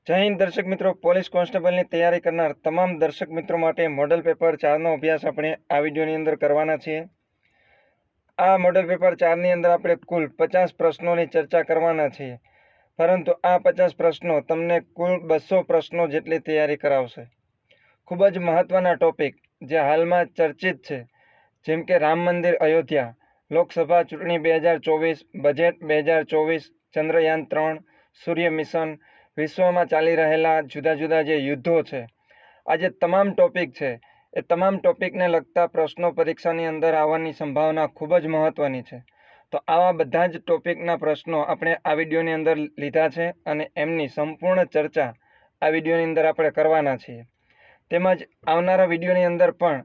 જય હિન્દ દર્શક મિત્રો, પોલીસ કોન્સ્ટેબલની તૈયારી કરનાર તમામ દર્શક મિત્રો માટે મોડલ પેપર 4નો અભ્યાસ આપણે આ વિડીયોની અંદર કરવાના છીએ। આ મોડલ પેપર 4ની અંદર આપણે કુલ 50 પ્રશ્નોની ચર્ચા કરવાના છીએ, પરંતુ આ 50 પ્રશ્નો તમને કુલ 200 પ્રશ્નો જેટલી તૈયારી કરાવશે। ખૂબ જ મહત્વના ટોપિક જે હાલમાં ચર્ચિત છે, જેમ કે રામ મંદિર અયોધ્યા, લોકસભા ચૂંટણી 2024, બજેટ 2024, ચંદ્રયાન 3, સૂર્ય મિશન, વિશ્વમાં ચાલી રહેલા જુદા જુદા જે યુદ્ધો છે, આ જે તમામ ટોપિક છે એ તમામ ટોપિકને લગતા પ્રશ્નો પરીક્ષાની અંદર આવવાની સંભાવના ખૂબ જ મહત્વની છે। તો આવા બધા જ ટોપિકના પ્રશ્નો આપણે આ વિડીયોની અંદર લીધા છે અને એમની સંપૂર્ણ ચર્ચા આ વિડીયોની અંદર આપણે કરવાના છીએ। તેમજ આવનારા વિડીયોની અંદર પણ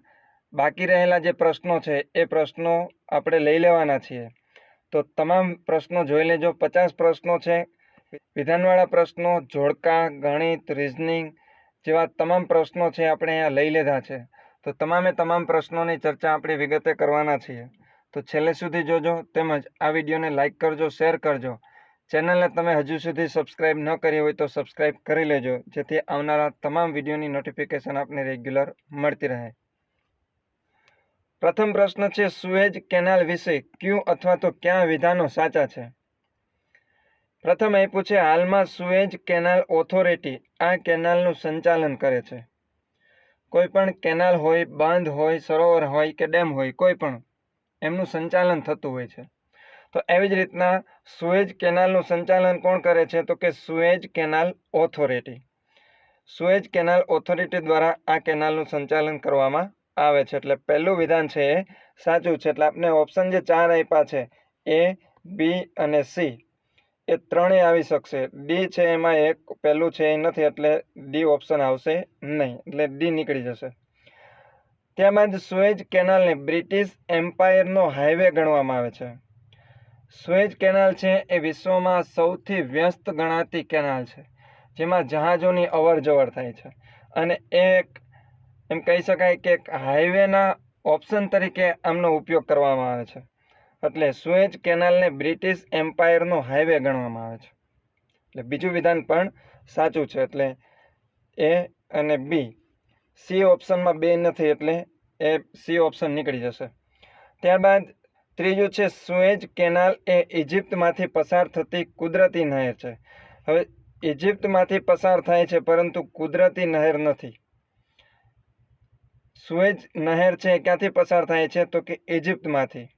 બાકી રહેલા જે પ્રશ્નો છે એ પ્રશ્નો આપણે લઈ લેવાના છીએ। તો તમામ પ્રશ્નો જોઈ લેજો। 50 પ્રશ્નો છે। વિધાનવાળા પ્રશ્નો, જોડકા, ગણિત, રિઝનિંગ જેવા તમામ પ્રશ્નો છે આપણે અહીંયા લઈ લીધા છે। તો તમામે તમામ પ્રશ્નોની ચર્ચા આપણે વિગતે કરવાના છીએ। તો છેલ્લે સુધી જોજો, તેમજ આ વિડીયોને લાઇક કરજો, શેર કરજો। ચેનલને તમે હજુ સુધી સબસ્ક્રાઈબ ન કરી હોય તો સબસ્ક્રાઈબ કરી લેજો, જેથી આવનારા તમામ વિડીયોની નોટિફિકેશન આપને રેગ્યુલર મળતી રહે। પ્રથમ પ્રશ્ન છે, સુએજ કેનાલ વિશે ક્યું અથવા તો ક્યાં વિધાનો સાચા છે? પ્રથમ આપ્યું છે, હાલમાં સુએજ કેનાલ ઓથોરિટી આ કેનાલનું સંચાલન કરે છે। કોઈ પણ કેનાલ હોય, બાંધ હોય, સરોવર હોય કે ડેમ હોય, કોઈ પણ એમનું સંચાલન થતું હોય છે। તો એવી જ રીતના સુએજ કેનાલનું સંચાલન કોણ કરે છે? તો કે sewage canal authority. Sewage canal authority દ્વારા આ કેનાલનું સંચાલન કરવામાં આવે છે। એટલે પહેલું વિધાન છે એ સાચું છે। એટલે આપણે ઓપ્શન જે 4 આપ્યા છે, એ, બી અને સી, એ ત્રણેય આવી શકશે। ડી છે એમાં એક પહેલું છે એ નથી, એટલે ડી ઓપ્શન આવશે નહીં, એટલે ડી નીકળી જશે। ત્યારબાદ સુએજ કેનાલને બ્રિટિશ એમ્પાયરનો હાઈવે ગણવામાં આવે છે। સુએજ કેનાલ છે એ વિશ્વમાં સૌથી વ્યસ્ત ગણાતી કેનાલ છે, જેમાં જહાજોની અવર જવર થાય છે, અને એક એમ કહી શકાય કે એક હાઈવેના ઓપ્શન તરીકે આમનો ઉપયોગ કરવામાં આવે છે। એટલે સુએજ કેનાલને બ્રિટિશ એમ્પાયરનો હાઈવે ગણવામાં આવે છે। એટલે બીજું વિધાન પણ સાચું છે। એટલે એ અને બી, સી ઓપ્શનમાં બે નથી, એટલે એ સી ઓપ્શન નીકળી જશે। ત્યારબાદ ત્રીજું છે, સુએજ કેનાલ એ ઇજિપ્તમાંથી પસાર થતી કુદરતી નહેર છે। હવે ઇજિપ્તમાંથી પસાર થાય છે, પરંતુ કુદરતી નહેર નથી। સુએજ નહેર છે એ ક્યાંથી પસાર થાય છે? તો કે ઇજિપ્તમાંથી,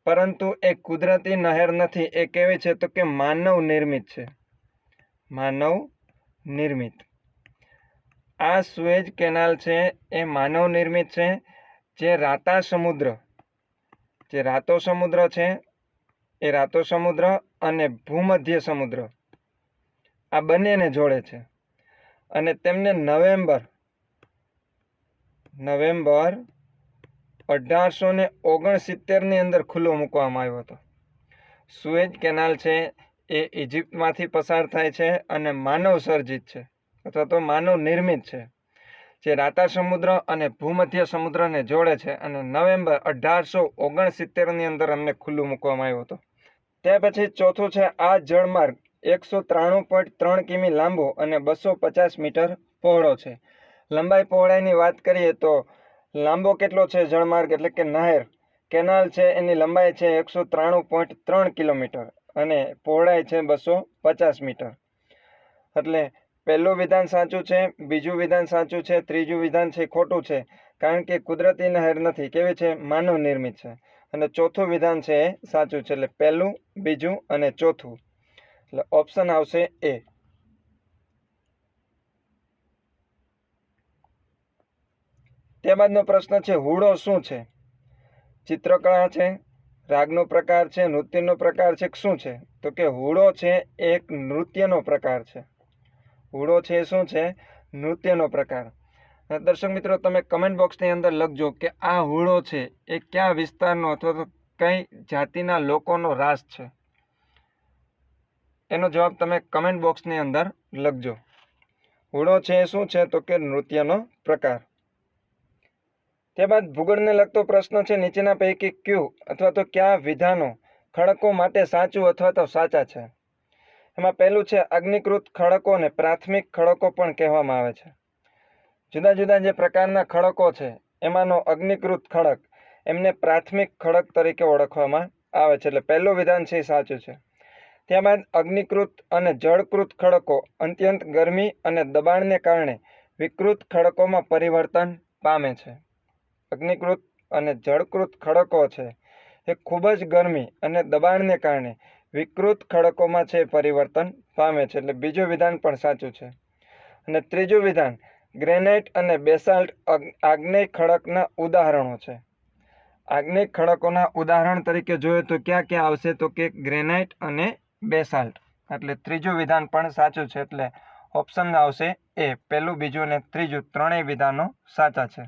પરંતુ એ કુદરતી નહેર નથી। એ કેવી છે? તો કે માનવ નિર્મિત છે, માનવ નિર્મિત। આ સુએજ કેનાલ છે એ માનવ નિર્મિત છે, જે રાતા સમુદ્ર, જે રાતો સમુદ્ર છે, એ રાતો સમુદ્ર અને ભૂમધ્ય સમુદ્ર આ બંનેને જોડે છે, અને તેમને નવેમ્બર 1869ની અંદર ખુલ્લો મૂકવામાં આવ્યો હતો। સુએજ કેનાલ છે એ ઇજિપ્તમાંથી પસાર થાય છે અને માનવ સર્જિત છે, અથવા તો માનવ નિર્મિત છે, જે રાતા સમુદ્ર અને ભૂમધ્ય સમુદ્રને જોડે છે, અને નવેમ્બર 1869ની અંદર અમને ખુલ્લું મૂકવામાં આવ્યો હતો। ત્યાર પછી ચોથું છે, આ જળમાર્ગ 193.3 કિમી લાંબો અને 250 મીટર પહોળો છે। લંબાઈ પહોળાઈની વાત કરીએ તો લાંબો કેટલો છે જળમાર્ગ, એટલે કે નહેર કેનાલ છે એની લંબાઈ છે 193.3 કિલોમીટર અને પહોળાઈ છે 250 મીટર। એટલે પહેલું વિધાન સાચું છે, બીજું વિધાન સાચું છે, ત્રીજું વિધાન છે ખોટું છે, કારણ કે કુદરતી નહેર નથી, કેવી છે? માનવ નિર્મિત છે। અને ચોથું વિધાન છે એ સાચું છે। એટલે પહેલું, બીજું અને ચોથું, એટલે ઓપ્શન આવશે એ। ત્યારબાદનો પ્રશ્ન છે, હુડો શું છે? ચિત્રકળા છે, રાગનો પ્રકાર છે, નૃત્યનો પ્રકાર છે, શું છે? તો કે હુડો છે એક નૃત્યનો પ્રકાર છે। હુડો છે શું છે? નૃત્યનો પ્રકાર। દર્શક મિત્રો, તમે કમેન્ટ બોક્સની અંદર લખજો કે આ હુડો છે એ કયા વિસ્તારનો અથવા તો કઈ જાતિના લોકોનો રાસ છે। એનો જવાબ તમે કમેન્ટ બોક્સની અંદર લખજો। હુડો છે એ શું છે? તો કે નૃત્યનો પ્રકાર। ત્યારબાદ ભૂગોળને લગતો પ્રશ્ન છે, નીચેના પૈકી કયું અથવા તો કયા વિધાનો ખડકો માટે સાચું અથવા તો સાચા છે? એમાં પહેલું છે અગ્નિકૃત ખડકોને પ્રાથમિક ખડકો પણ કહેવામાં આવે છે. જુદા જુદા જે પ્રકારના ખડકો છે એમાંનો અગ્નિકૃત ખડક એમને પ્રાથમિક ખડક તરીકે ઓળખવામાં આવે છે. એટલે પહેલું વિધાન છે એ સાચું છે. ત્યારબાદ અગ્નિકૃત અને જળકૃત ખડકો અત્યંત ગરમી અને દબાણને કારણે વિકૃત ખડકોમાં પરિવર્તન પામે છે. અગ્નિકૃત અને જળકૃત ખડકો છે એ ખૂબ જ ગરમી અને દબાણને કારણે વિકૃત ખડકોમાં છે પરિવર્તન પામે છે. એટલે બીજું વિધાન પણ સાચું છે. અને ત્રીજું વિધાન ગ્રેનાઇટ અને બેસાલ્ટ આગ્નેય ખડકના ઉદાહરણો છે. આગ્નેય ખડકોના ઉદાહરણ તરીકે જોઈએ તો ક્યાં ક્યાં આવશે? તો કે ગ્રેનાઇટ અને બેસાલ્ટ. એટલે ત્રીજું વિધાન પણ સાચું છે. એટલે ઓપ્શન આવશે એ. પહેલું, બીજું અને ત્રીજું ત્રણેય વિધાનો સાચા છે.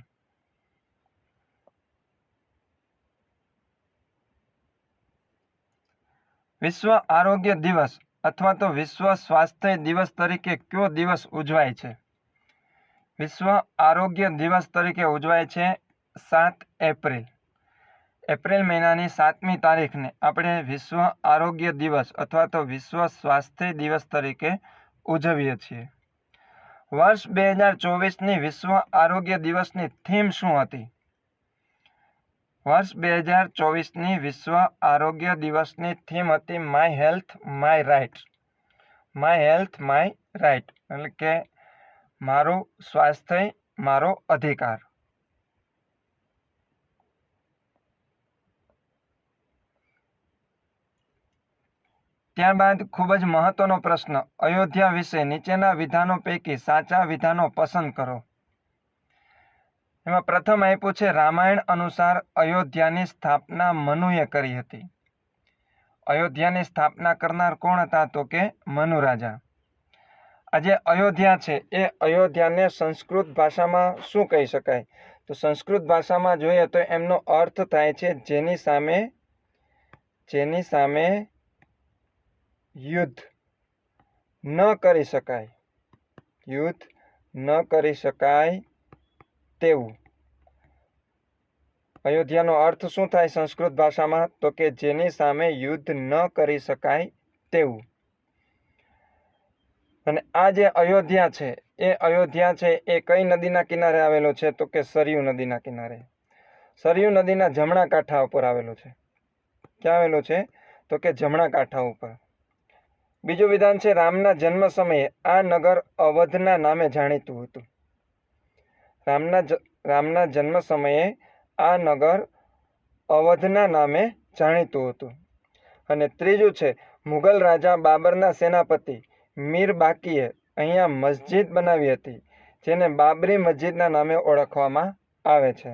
વિશ્વ આરોગ્ય દિવસ અથવા તો વિશ્વ સ્વાસ્થ્ય દિવસ તરીકે કયો દિવસ ઉજવાય છે? વિશ્વ આરોગ્ય દિવસ તરીકે ઉજવાય છે 7 એપ્રિલ. એપ્રિલ મહિનાની 7મી તારીખને આપણે વિશ્વ આરોગ્ય દિવસ અથવા તો વિશ્વ સ્વાસ્થ્ય દિવસ તરીકે ઉજવીએ છીએ. વર્ષ 2024ની વિશ્વ આરોગ્ય દિવસની થીમ શું હતી? વર્ષ 2024ની વિશ્વ આરોગ્ય દિવસની થીમ હતી my health my right. My health my right એટલે કે મારું સ્વાસ્થ્ય મારો અધિકાર. ત્યારબાદ ખૂબ જ મહત્વનો પ્રશ્ન, અયોધ્યા વિશે નીચેના વિધાનો પૈકી સાચા વિધાનો પસંદ કરો. એમાં પ્રથમ આપ્યું છે રામાયણ અનુસાર અયોધ્યાની સ્થાપના મનુએ કરી હતી. અયોધ્યાની સ્થાપના કરનાર કોણ હતા? તો કે મનુ રાજા. આજે અયોધ્યા છે એ અયોધ્યાને સંસ્કૃત ભાષામાં શું કહી શકાય? તો સંસ્કૃત ભાષામાં જોઈએ તો એમનો અર્થ થાય છે જેની સામે યુદ્ધ ન કરી શકાય. યુદ્ધ ન કરી શકાય તેવું. અયોધ્યાનો અર્થ શું થાય સંસ્કૃત ભાષામાં? તો કે જેની સામે યુદ્ધ ન કરી શકાય તેવું. અને આ જે અયોધ્યા છે એ કઈ નદીના કિનારે આવેલો છે? તો કે સરયુ નદીના કિનારે. સરયુ નદીના જમણા કાંઠા ઉપર આવેલો છે. ક્યાં આવેલો છે? તો કે જમણા કાંઠા ઉપર. બીજું વિધાન છે રામના જન્મ સમયે આ નગર અવધના નામે જાણીતું હતું. રામના જન્મ સમયે આ નગર અવધના નામે જાણીતું હતું. અને ત્રીજું છે મુગલ રાજા બાબરના સેનાપતિ મીર બાકીએ અહીંયા મસ્જિદ બનાવી હતી જેને બાબરી મસ્જિદના નામે ઓળખવામાં આવે છે.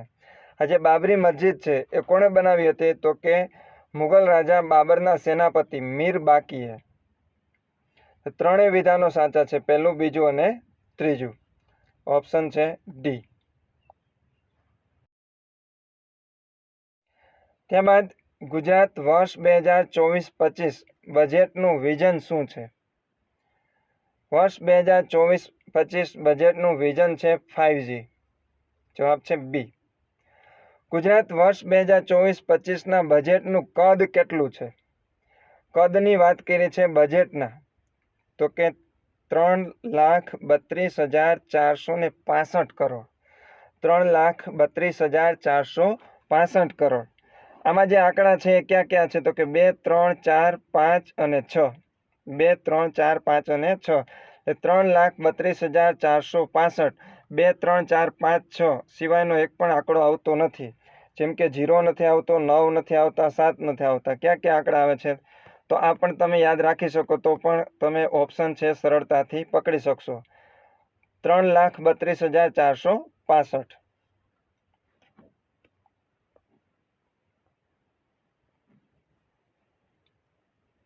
આ જે બાબરી મસ્જિદ છે એ કોણે બનાવી હતી? તો કે મુગલ રાજા બાબરના સેનાપતિ મીર બાકીએ. ત્રણેય વિધાનો સાચા છે, પહેલું, બીજું અને ત્રીજું. ઓપ્શન છે ડી. ત્યારબાદ ગુજરાત વર્ષ 2024-25 બજેટનું વિઝન શું છે? વર્ષ 2024-25 બજેટનું વિઝન છે 5G. જવાબ છે બી. ગુજરાત વર્ષ 2024-25ના બજેટનું કદ કેટલું છે? કદની વાત કરી છે બજેટના તો કે 3,32,465 કરોડ. 3,32,465 કરોડ. આમાં જે આંકડા છે એ ક્યાં ક્યાં છે? તો કે 2, 3, 4, 5 અને 6. 2, 3, 4, 5 અને 6. 3,32,465. 2, 3, 4, 5, 6 સિવાયનો એક પણ આંકડો આવતો નથી. જેમ કે 0 નથી આવતો, 9 નથી આવતા, 7 નથી આવતા. ક્યાં ક્યાં આંકડા આવે છે? તો આ પણ તમે યાદ રાખી શકો તો પણ તમે ઓપ્શન છે સરળતાથી પકડી શકશો. 3,32,465.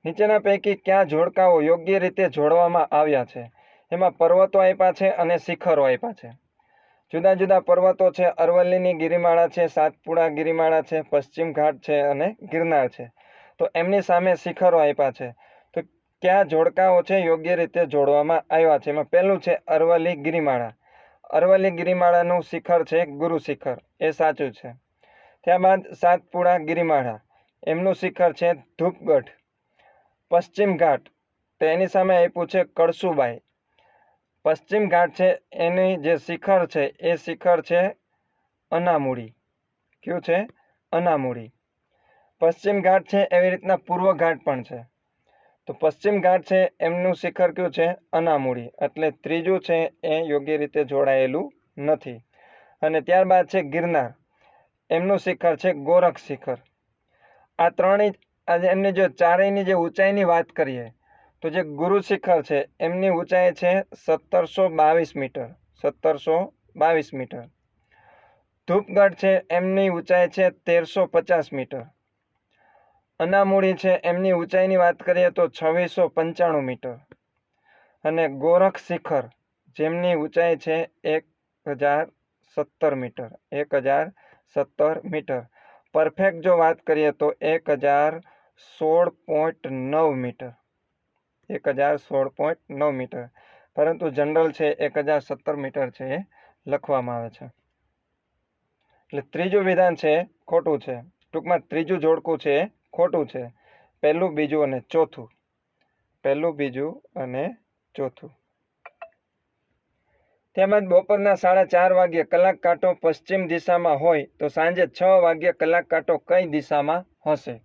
નીચેના પૈકી કયા જોડકાઓ યોગ્ય રીતે જોડવામાં આવ્યા છે? એમાં પર્વતો આપ્યા છે અને શિખરો આપ્યા છે. જુદા જુદા પર્વતો છે. અરવલ્લીની ગિરિમાળા છે, સાતપુડા ગિરિમાળા છે, પશ્ચિમ ઘાટ છે અને ગિરનાર છે. તો એમની સામે શિખરો આપ્યા છે. તો કયા જોડકાઓ છે યોગ્ય રીતે જોડવામાં આવ્યા છે? એમાં પહેલું છે અરવલ્લી ગિરિમાળા. અરવલ્લી ગિરિમાળાનું શિખર છે ગુરુ શિખર, એ સાચું છે. ત્યારબાદ સાતપુડા ગિરિમાળા, એમનું શિખર છે ધૂપગઢ. પશ્ચિમ ઘાટ, તો એની સામે આપ્યું છે કળસુબાઈ. પશ્ચિમ ઘાટ છે એની જે શિખર છે એ શિખર છે અનામુડી. કયું છે? અનામુડી. પશ્ચિમ ઘાટ છે એવી રીતના પૂર્વ ઘાટ પણ છે. તો પશ્ચિમ ઘાટ છે એમનું શિખર કયું છે? અનામુડી. એટલે ત્રીજું છે એ યોગ્ય રીતે જોડાયેલું નથી. અને ત્યારબાદ છે ગિરનાર. એમનું શિખર છે ગોરખ શિખર. આ ત્રણેય આજે એમની જો ચારેયની જે ઊંચાઈની વાત કરીએ તો જે ગુરુ શિખર છે એમની ઊંચાઈ છે 1722 મીટર. 1722 મીટર. ધૂપગઢ છે એમની ઊંચાઈ છે 1350 મીટર. અનામુડી છે એમની ઊંચાઈની વાત કરીએ તો 2695 મીટર. અને ગોરખ શિખર જેમની ઊંચાઈ છે 1017 મીટર. 1017 મીટર. પરફેક્ટ જો વાત કરીએ તો 1016.9 મીટર. 1016.9 મીટર. પરંતુ જનરલ છે 1017 મીટર છે એ લખવામાં આવે છે. એટલે ત્રીજું વિધાન છે ખોટું છે. ટૂંકમાં ત્રીજું જોડકું છે એ ખોટું છે. પહેલું, બીજું અને ચોથું. પહેલું, બીજું અને ચોથું. તેમજ બપોરના 4:30 વાગ્યે કલાક કાંટો પશ્ચિમ દિશામાં હોય તો સાંજે 6 વાગ્યે કલાક કાંટો કઈ દિશામાં હશે?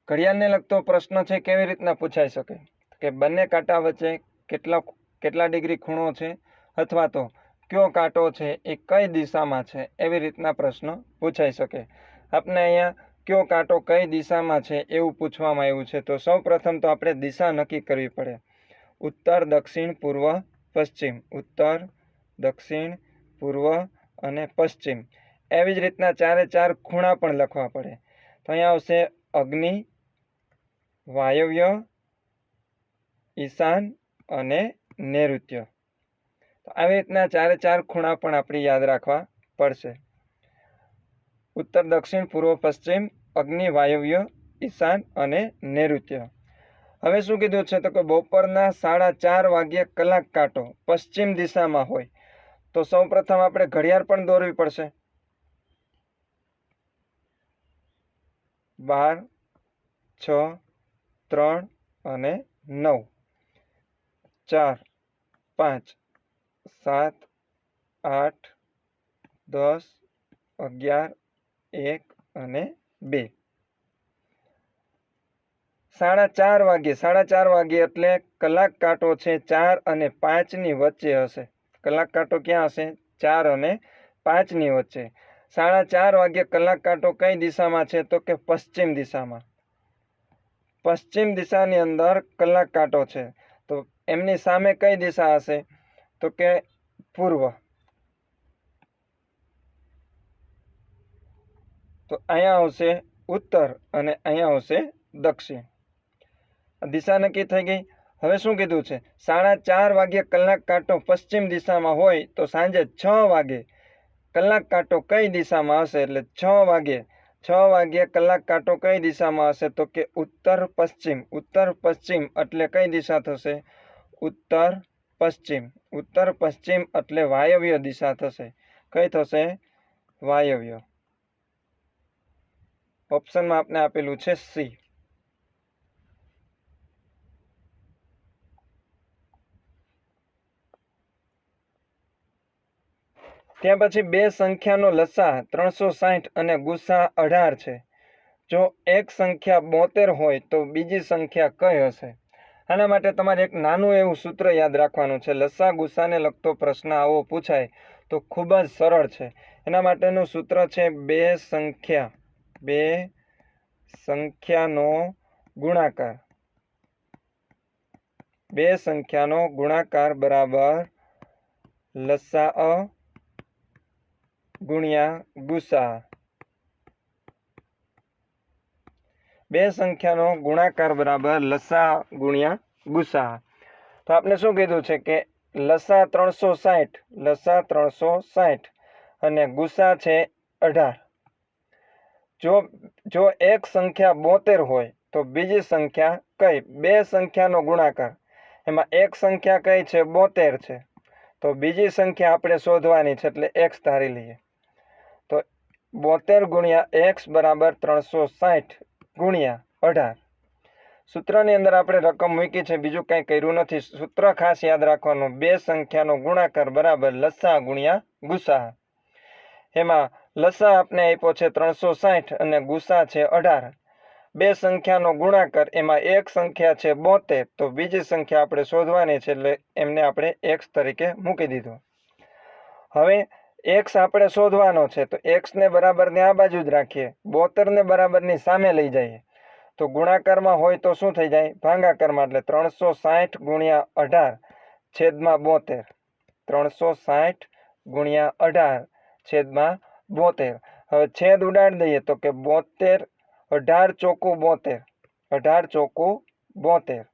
ઘડિયાળને લગતો પ્રશ્ન છે કેવી રીતના પૂછાઈ શકે કે બંને કાંટા વચ્ચે કેટલા ડિગ્રી ખૂણો છે અથવા તો કયો કાંટો છે એ કઈ દિશામાં છે એવી રીતના પ્રશ્ન પૂછાઈ શકે. આપણે અહીંયા કયો કાંટો કઈ દિશામાં છે એવું પૂછવામાં આવ્યું છે. તો સૌ પ્રથમ તો આપણે દિશા નક્કી કરવી પડે. ઉત્તર, દક્ષિણ, પૂર્વ, પશ્ચિમ. ઉત્તર, દક્ષિણ, પૂર્વ અને પશ્ચિમ. એવી જ રીતના 4 ખૂણા પણ લખવા પડે. તો અહીંયા આવશે અગ્નિ, વાયવ્ય, ઈશાન અને નૈઋત્ય. તો આવી રીતના 4 ખૂણા પણ આપણે યાદ રાખવા પડશે. ઉત્તર, દક્ષિણ, પૂર્વ, પશ્ચિમ, અગ્નિ, વાયવ્ય, ઈશાન અને નૈઋત્ય. હવે શું કીધું છે તો કે બપોરના 4:30 વાગ્યે કલાક કાંટો પશ્ચિમ દિશામાં હોય તો સૌ પ્રથમ આપણે ઘડિયાળ પણ દોરવી પડશે. 12, 6, 3 અને 9. 4, 5, 7, 8, 10, 11, 1 અને 2. 4:30 વાગ્યે. 4:30 વાગ્યે એટલે કલાક કાંટો છે 4 અને 5ની વચ્ચે હશે. કલાક કાંટો ક્યાં હશે? 4 અને 5ની વચ્ચે. 4:30 વાગ્યે કલાક કાંટો કઈ દિશામાં છે તો કે પશ્ચિમ દિશામાં. પશ્ચિમ દિશાની અંદર કલાક કાંટો છે તો એમની સામે કઈ દિશા હશે તો કે પૂર્વ. તો અહીંયા આવશે ઉત્તર અને અહીંયા આવશે દક્ષિણ. દિશા નક્કી થઈ ગઈ. હવે શું કીધું છે? 4:30 વાગ્યે કલાક કાંટો પશ્ચિમ દિશામાં હોય તો સાંજે 6 વાગે કલાક કાંટો કઈ દિશામાં હશે? એટલે 6 વાગ્યે કલાક કાંટો કઈ દિશામાં હશે તો કે ઉત્તર પશ્ચિમ. ઉત્તર પશ્ચિમ એટલે કઈ દિશા થશે? ઉત્તર પશ્ચિમ. ઉત્તર પશ્ચિમ એટલે વાયવ્ય દિશા થશે. કઈ થશે? વાયવ્ય. ઓપ્શનમાં આપણે આપેલું છે સી. ત્યાં પછી બે સંખ્યાનો લસા 360 અને ગુસા 18 છે. જો એક સંખ્યા 72 હોય તો બીજી સંખ્યા કઈ હશે? આના માટે તમારે એક નાનું એવું સૂત્ર યાદ રાખવાનું છે. લસા ગુસાને લગતો પ્રશ્ન આવો પૂછાય તો ખૂબ જ સરળ છે. એના માટેનું સૂત્ર છે બે સંખ્યાનો ગુણાકાર. બે સંખ્યાનો ગુણાકાર બરાબર લસા ગુણ્યા ગુસા. બે સંખ્યાનો ગુણાકાર બરાબર લસા ગુણ્યા ગુસા. તો આપણે શું કીધું છે કે લસા 360 અને ગુસા છે 18. જો એક સંખ્યા 72 હોય તો બીજી સંખ્યા કઈ? બે સંખ્યાનો ગુણાકાર. એમાં એક સંખ્યા કઈ છે? 72 છે. તો બીજી સંખ્યા આપણે શોધવાની છે એટલે x ધારી લઈએ. તો 72 ગુણ્યા x બરાબર 360 ગુણ્યા 18. સૂત્રની અંદર આપણે રકમ મૂકી છે, બીજું કંઈ કર્યું નથી. સૂત્ર ખાસ યાદ રાખવાનું, બે સંખ્યાનો ગુણાકાર બરાબર લસા ગુણ્યા ગુસા. એમાં લસા આપણે આપ્યો છે 360 અને ગુસા છે 18. બે સંખ્યાનો ગુણાકાર, એમાં એક સંખ્યા છે 72, તો બીજી સંખ્યા આપણે શોધવાની છે, એટલે એમને આપણે x તરીકે મૂકી દીધો. હવે x આપણે શોધવાનો છે, તો x ને બરાબરની આ બાજુ જ રાખીએ, 72 ને બરાબરની સામે લઈ જઈએ. તો ગુણાકારમાં હોય તો શું થઈ જાય? ભાગાકારમાં. એટલે 360 ગુણ્યા 18 છેદમાં 72. 360 ગુણ્યા 18 છેદમાં 72. હવે છેદ ઉડાડી દઈએ તો કે 72, 18 ચોકું 72, 18 ચોકું 72.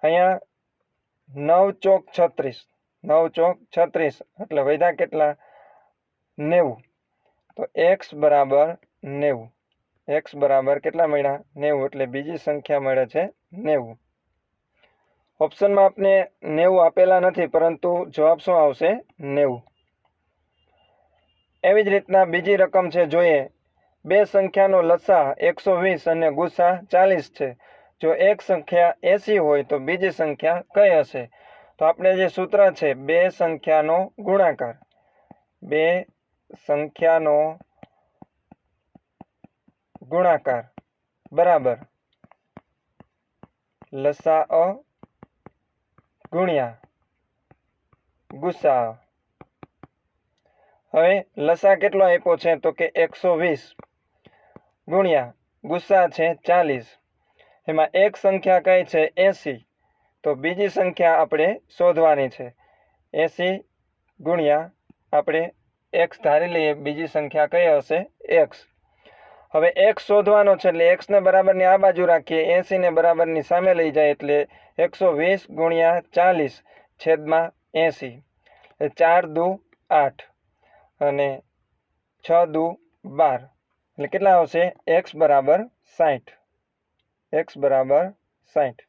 અહીંયા 9 ચોક 36, 9 ચોક 36 એટલે વધ્યા કેટલા? 90. તો x બરાબર 90. x બરાબર કેટલા મળ્યા? 90. એટલે બીજી સંખ્યા મળે છે 90. ઓપ્શનમાં આપણે 90 આપેલા નથી, પરંતુ જવાબ શું આવશે? 90. એવી જ રીતના બીજી રકમ છે, જોઈએ. બે સંખ્યાનો લસા 120 અને ગુસા 40 છે. જો એક સંખ્યા 80 હોય તો બીજી સંખ્યા કઈ હશે? તો આપણે જે સૂત્ર છે, બે સંખ્યાનો ગુણાકાર, બે સંખ્યાનો ગુણાકાર બરાબર લસા ગુણ્યા ગુસા. હવે લસા કેટલો આપ્યો છે? તો કે 120 ગુણ્યા ગુસા છે 40. એમાં એક સંખ્યા કઈ છે? 80. તો બીજી સંખ્યા આપણે શોધવાની છે. 80 ગુણ્યા આપણે x ધારી લઈએ, બીજી સંખ્યા કઈ હશે? x. હવે x શોધવાનો છે, એટલે x ને બરાબરની આ બાજુ રાખીએ, 80 ને બરાબરની સામે લઈ જાય, એટલે 120 ગુણ્યા 40 છેદમાં 80. 4 દુ 8 અને 6 દુ 12. એટલે કેટલા આવશે? x બરાબર 60. x બરાબર 60.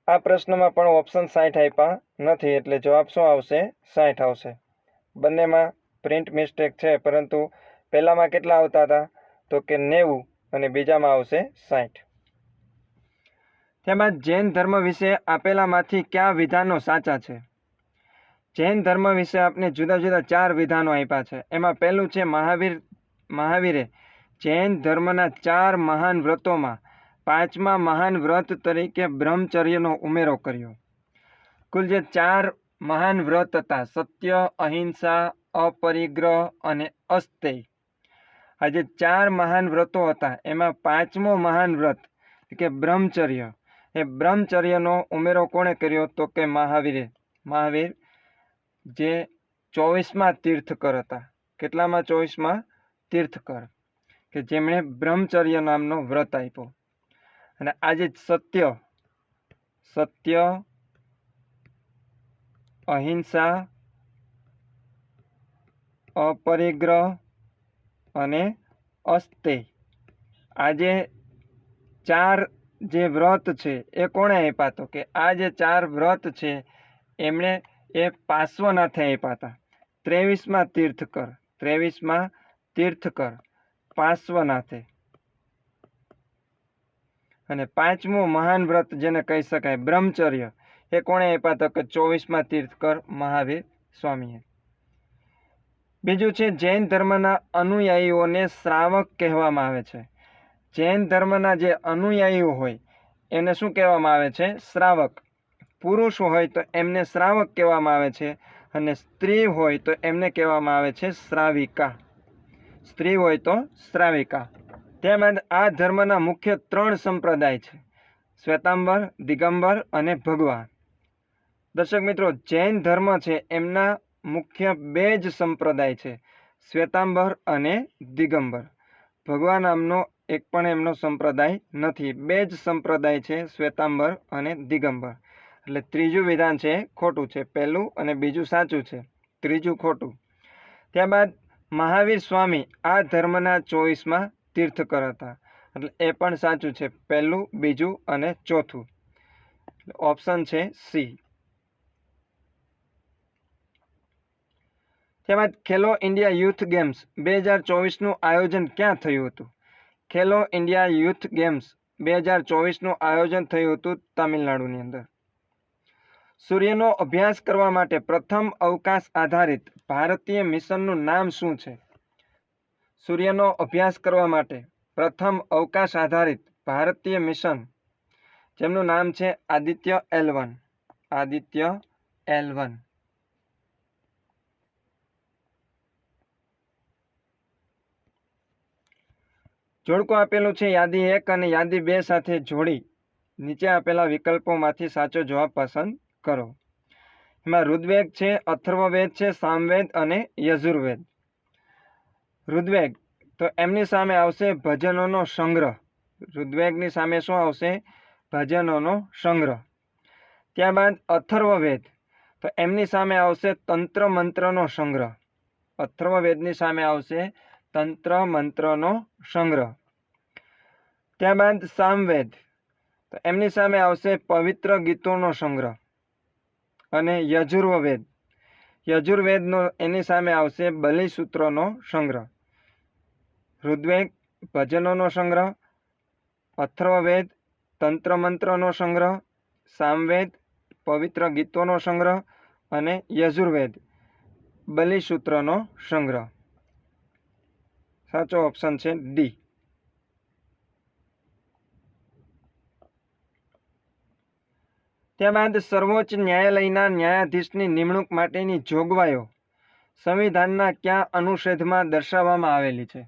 આ પ્રશ્નમાં પણ ઓપ્શન 60 આપ્યા નથી, એટલે જવાબ શું આવશે? 60 આવશે. બંનેમાં પ્રિન્ટ મિસ્ટેક છે, પરંતુ પહેલામાં કેટલા આવતા હતા? તો કે 90 અને બીજામાં આવશે 60. ત્યારબાદ જૈન ધર્મ વિશે આપેલામાંથી કયા વિધાનો સાચા છે? જૈન ધર્મ વિશે આપણે જુદા જુદા 4 વિધાનો આપ્યા છે. એમાં પહેલું છે મહાવીરે જૈન ધર્મના 4 મહાન વ્રતોમાં 5મા મહાન વ્રત તરીકે બ્રહ્મચર્યનો ઉમેરો કર્યો. કુલ જે 4 મહાન વ્રત હતા, સત્ય, અહિંસા, અપરિગ્રહ અને અસ્તેય. આ જે 4 મહાન વ્રતો હતા, એમાં 5મો મહાન વ્રત કે બ્રહ્મચર્ય, એ બ્રહ્મચર્યનો ઉમેરો કોણે કર્યો? તો કે મહાવીરે. મહાવીર જે 24મા તીર્થકર હતા. કેટલામાં? 24મા તીર્થકર, કે જેમણે બ્રહ્મચર્ય નામનો વ્રત આપ્યો. અને આજે સત્ય, અહિંસા, અપરિગ્રહ અને અસ્તેય, આજે 4 જે વ્રત છે એ કોણે આપ્યા? તો કે આ જે 4 વ્રત છે એમણે એ પાર્શ્વનાથે આપ્યા હતા. 23મા તીર્થકર પાર્શ્વનાથે. અને 5મું મહાન વ્રત જેને કહી શકાય બ્રહ્મચર્ય, એ કોણે આપ્યા? તો કે 24મા તીર્થકર મહાવીર સ્વામીએ. બીજું છે જૈન ધર્મના અનુયાયીઓને શ્રાવક કહેવામાં આવે છે. જૈન ધર્મના જે અનુયાયીઓ હોય એને શું કહેવામાં આવે છે? શ્રાવક. પુરુષ હોય તો એમને શ્રાવક કહેવામાં આવે છે, અને સ્ત્રી હોય તો એમને કહેવામાં આવે છે શ્રાવિકા. સ્ત્રી હોય તો શ્રાવિકા. ત્યારબાદ આ ધર્મના મુખ્ય 3 સંપ્રદાય છે, શ્વેતાંબર, દિગંબર અને ભગવા. દર્શક મિત્રો, જૈન ધર્મ છે એમના મુખ્ય 2 જ સંપ્રદાય છે, શ્વેતાંબર અને દિગંબર. ભગવા નામનો એક પણ એમનો સંપ્રદાય નથી. 2 જ સંપ્રદાય છે, શ્વેતાંબર અને દિગંબર. એટલે ત્રીજું વિધાન છે ખોટું છે. પહેલું અને બીજું સાચું છે, ત્રીજું ખોટું. ત્યારબાદ મહાવીર સ્વામી આ ધર્મના 24મા તીર્થકર હતા. એટલે એ પણ સાચું છે, પહેલું, બીજું અને ચોથું. ઓપ્શન છે સી. ત્યારબાદ ખેલો ઇન્ડિયા યુથ ગેમ્સ 2024નું આયોજન ક્યાં થયું હતું? ખેલો ઇન્ડિયા યુથ ગેમ્સ 2024નું આયોજન થયું હતું તામિલનાડુની અંદર. સૂર્યનો અભ્યાસ કરવા માટે પ્રથમ અવકાશ આધારિત ભારતીય મિશનનું નામ શું છે? સૂર્યનો અભ્યાસ કરવા માટે પ્રથમ અવકાશ આધારિત ભારતીય મિશન જેમનું નામ છે આદિત્ય L1. આદિત્ય L1. જોડકું આપેલું છે યાદી 1 અને યાદી 2 સાથે જોડી નીચે આપેલા વિકલ્પોમાંથી સાચો જવાબ પસંદ કરો. એમાં ઋગ્વેદ છે, અથર્વવેદ છે, સામવેદ અને યજુર્વેદ. ઋગ્વેદ તો એમની સામે આવશે ભજનોનો સંગ્રહ. ઋગ્વેદની સામે શું આવશે? ભજનોનો સંગ્રહ. ત્યારબાદ અથર્વવેદ તો એમની સામે આવશે તંત્ર મંત્રનો સંગ્રહ. અથર્વવેદની સામે આવશે તંત્ર મંત્રનો સંગ્રહ. ત્યારબાદ સામવેદ તો એમની સામે આવશે પવિત્ર ગીતોનો સંગ્રહ. અને યજુર્વેદનો એની સામે આવશે બલિસૂત્રોનો સંગ્રહ. ઋગ્વેદ ભજનોનો સંગ્રહ, અથર્વવેદ તંત્ર મંત્રનો સંગ્રહ, સામવેદ પવિત્ર ગીતોનો સંગ્રહ અને યજુર્વેદ બલિસૂત્રનો સંગ્રહ. સાચો ઓપ્શન છે ડી. ત્યારબાદ સર્વોચ્ચ ન્યાયાલયના ન્યાયાધીશની નિમણૂક માટેની જોગવાઈઓ સંવિધાનના કયા અનુચ્છેદમાં દર્શાવવામાં આવેલી છે?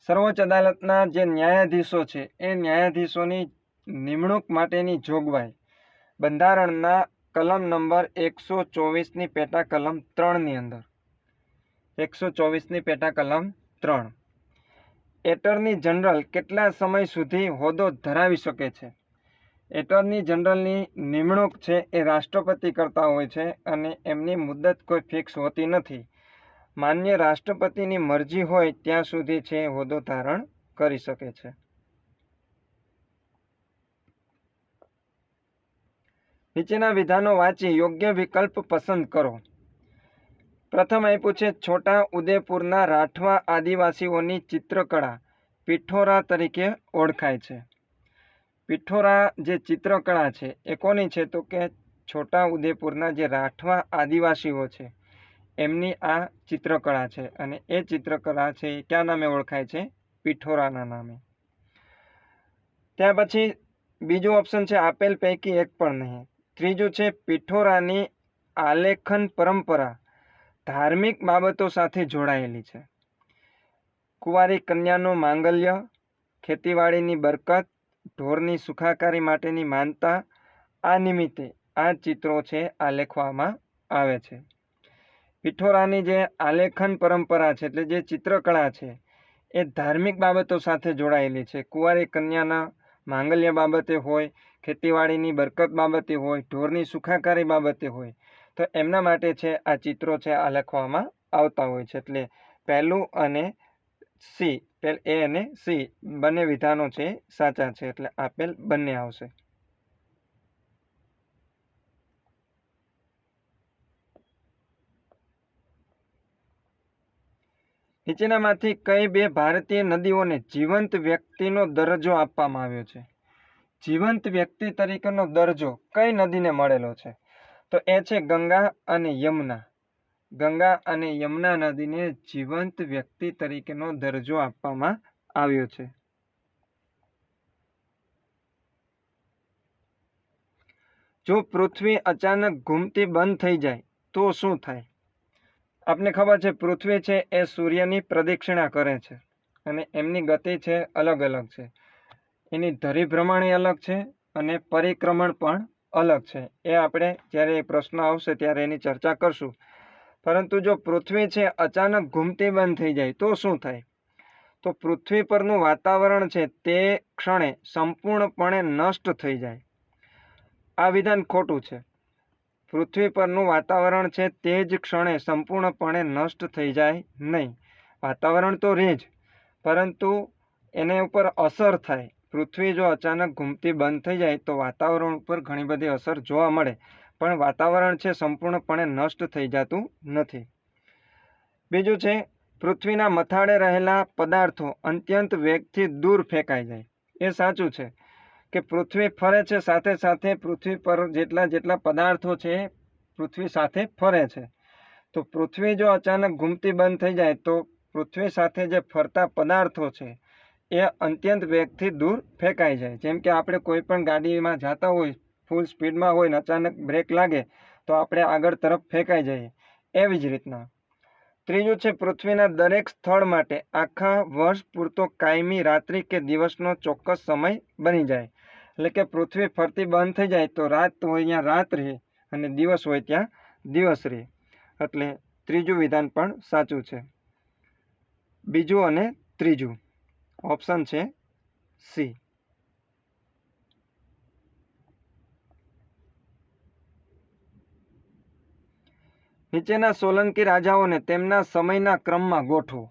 સર્વોચ્ચ અદાલતના જે ન્યાયાધીશો છે એ ન્યાયાધીશોની નિમણૂક માટેની જોગવાઈ બંધારણના કલમ નંબર 124ની પેટા કલમ 3ની અંદર 124ની પેટા કલમ 3. એટર્ની જનરલ કેટલા સમય સુધી હોદ્દો ધરાવી શકે છે? એટર્ની જનરલની નિમણૂક છે એ રાષ્ટ્રપતિ કરતા હોય છે અને એમની મુદ્દત કોઈ ફિક્સ હોતી નથી. માન્ય રાષ્ટ્રપતિની મરજી હોય ત્યાં સુધી છે હોદ્દો ધારણ કરી શકે છે. નીચેના વિધાનો વાંચી યોગ્ય વિકલ્પ પસંદ કરો. પ્રથમ આપ્યું છે છોટા ઉદેપુરના રાઠવા આદિવાસીઓની ચિત્રકળા પિઠોરા તરીકે ઓળખાય છે. પિઠોરા જે ચિત્રકળા છે એ કોની છે? તો કે છોટા ઉદેપુરના જે રાઠવા આદિવાસીઓ છે એમની આ ચિત્રકળા છે અને એ ચિત્રકળા છે એ કયા નામે ઓળખાય છે? પિઠોરાના નામે. ત્યાર પછી બીજું ઓપ્શન છે આપેલ પૈકી એક પણ નહીં. ત્રીજું છે પિઠોરાની આલેખન પરંપરા ધાર્મિક બાબતો સાથે જોડાયેલી છે. કુંવારી કન્યાનું માંગલ્ય, ખેતીવાડીની બરકત, ઢોરની સુખાકારી માટેની માનતા, આ નિમિત્તે આ ચિત્રો છે આલેખવામાં આવે છે. પિઠોરાની જે આલેખન પરંપરા છે એટલે જે ચિત્રકળા છે એ ધાર્મિક બાબતો સાથે જોડાયેલી છે. કુંવારી કન્યાના માંગલ્ય બાબતે હોય, ખેતીવાડીની બરકત બાબતે હોય, ઢોરની સુખાકારી બાબતે હોય તો એમના માટે છે આ ચિત્રો છે આલેખવામાં આવતા હોય છે. એટલે પહેલું અને સી એ અને સી બંને વિધાનો છે સાચા છે એટલે આપેલ બંને આવશે. નીચેનામાંથી કઈ બે ભારતીય નદીઓને જીવંત વ્યક્તિનો દરજ્જો આપવામાં આવ્યો છે? જીવંત વ્યક્તિ તરીકેનો દરજ્જો કઈ નદીને મળેલો છે? તો એ છે ગંગા અને યમુના. ગંગા અને યમુના નદીને જીવંત વ્યક્તિ તરીકેનો દરજ્જો આપવામાં આવ્યો છે. જો પૃથ્વી અચાનક ઘૂમતી બંધ થઈ જાય તો શું થાય? આપને ખબર છે પૃથ્વી છે એ સૂર્યની પ્રદક્ષિણા કરે છે અને એમની ગતિ છે અલગ અલગ છે. એની ધરીભ્રમણ અલગ છે અને પરિક્રમણ પણ અલગ છે. એ આપણે જ્યારે પ્રશ્ન આવશે ત્યારે એની ચર્ચા કરશું. પરંતુ જો પૃથ્વી છે અચાનક ઘૂમતી બંધ થઈ જાય તો શું થાય? તો પૃથ્વી પરનું વાતાવરણ છે તે ક્ષણે સંપૂર્ણપણે નષ્ટ થઈ જાય. આ વિધાન ખોટું છે. પૃથ્વી પરનું વાતાવરણ છે તે જ ક્ષણે સંપૂર્ણપણે નષ્ટ થઈ જાય નહીં. વાતાવરણ તો રહે જ પરંતુ એને ઉપર અસર થાય. પૃથ્વી જો અચાનક ઘૂમતી બંધ થઈ જાય તો વાતાવરણ ઉપર ઘણી બધી અસર જોવા મળે પણ વાતાવરણ છે સંપૂર્ણપણે નષ્ટ થઈ જતું નથી. બીજું છે પૃથ્વીના મથાળે રહેલા પદાર્થો અત્યંત વેગથી દૂર ફેંકાઈ જાય. એ સાચું છે કે પૃથ્વી ફરે છે, સાથે સાથે પૃથ્વી પર જેટલા પદાર્થો છે એ પૃથ્વી સાથે ફરે છે. તો પૃથ્વી જો અચાનક ઘૂમતી બંધ થઈ જાય તો પૃથ્વી સાથે જે ફરતા પદાર્થો છે એ અત્યંત વેગથી દૂર ફેંકાઈ જાય. જેમ કે આપણે કોઈ પણ ગાડીમાં જતા હોય, ફૂલ સ્પીડમાં હોય ને અચાનક બ્રેક લાગે તો આપણે આગળ તરફ ફેંકાઈ જઈએ. એવી જ રીતના ત્રીજું છે પૃથ્વીના દરેક સ્થળ માટે આખા વર્ષ પૂરતો કાયમી રાત્રિ કે દિવસનો ચોક્કસ સમય બની જાય. એટલે કે પૃથ્વી ફરતી બંધ થઈ જાય તો રાત હોય ત્યાં રાત રહે અને દિવસ હોય ત્યાં દિવસ રહે. એટલે ત્રીજું વિધાન પણ સાચું છે. બીજું અને ત્રીજું ઓપ્શન છે સી. નીચેના સોલંકી રાજાઓને તેમના સમયના ક્રમમાં ગોઠવો.